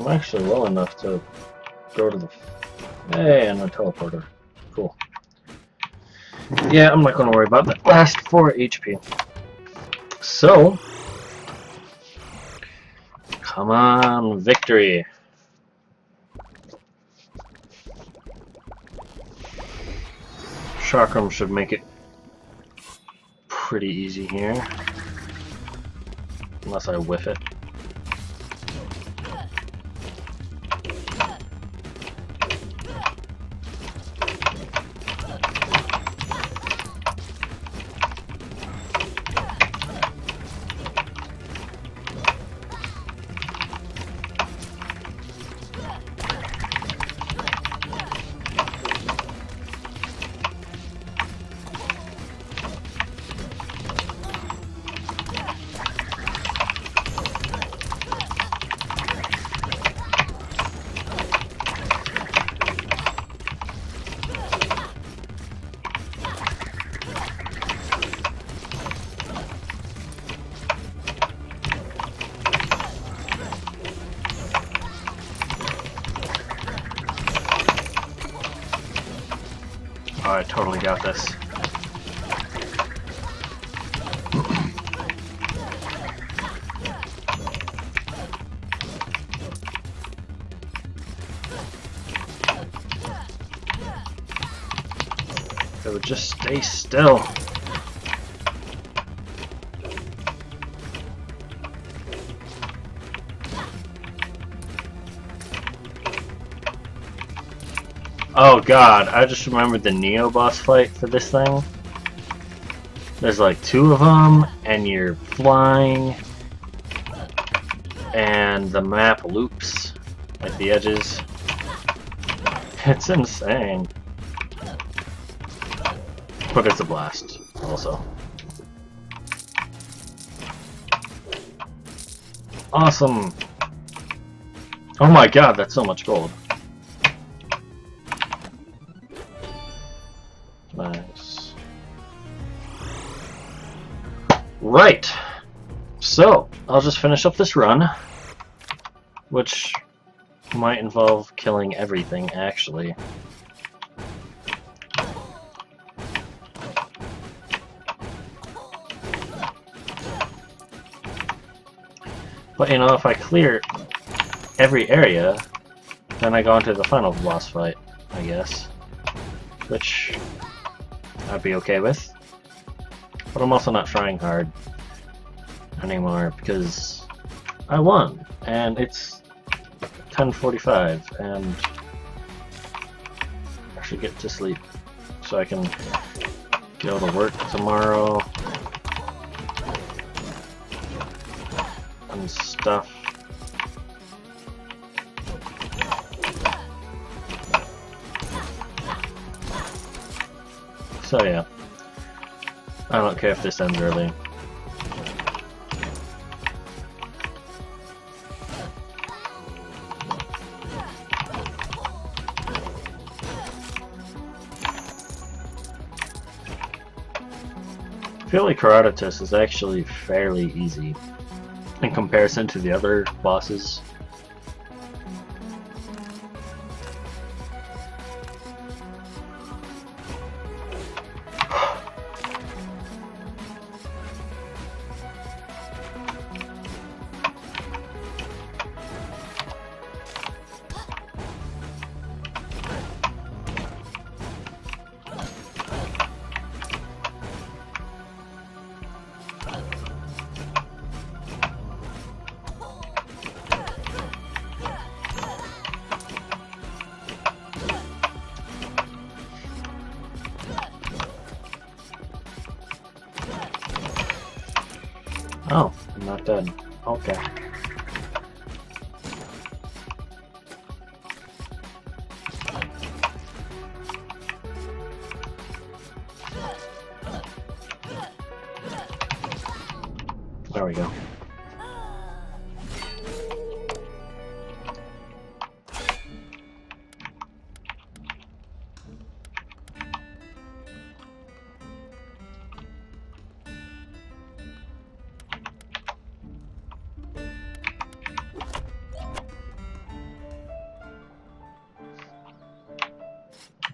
I'm actually well enough to go to the... Hey, and a teleporter. Cool. Yeah, I'm not going to worry about that last 4 HP. So... Come on, victory! Chakram should make it pretty easy here. Unless I whiff it. Oh, I totally got this. If it would just stay still. Oh god, I just remembered the Neo boss fight for this thing. There's like 2 of them, and you're flying, and the map loops, like the edges. It's insane. But it's a blast, also. Awesome! Oh my god, that's so much gold. Nice. Right. So, I'll just finish up this run, which might involve killing everything, actually. But you know, if I clear every area, then I go into the final boss fight, I guess. Which I'd be okay with. But I'm also not trying hard anymore because I won, and it's 10:45, and I should get to sleep so I can go to work tomorrow and stuff. So yeah, I don't care if this ends early. I feel like Herodotus is actually fairly easy in comparison to the other bosses. Oh, I'm not dead. Okay. There we go.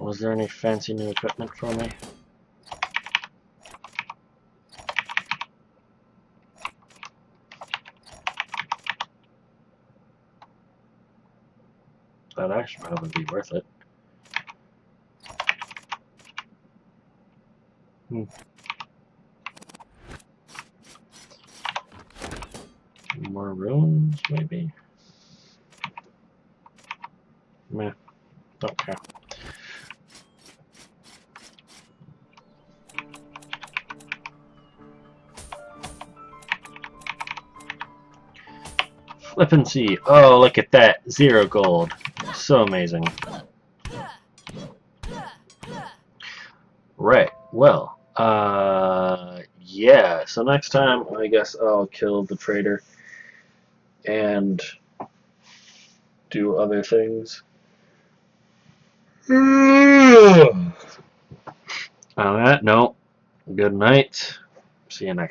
Was there any fancy new equipment for me? That'd actually probably be worth it. More runes, maybe? Meh, don't care. Flip and see. Oh, look at that. 0 gold. So amazing. Right. Well, yeah. So next time, I guess I'll kill the trader and do other things. On that note, good night. See you next time.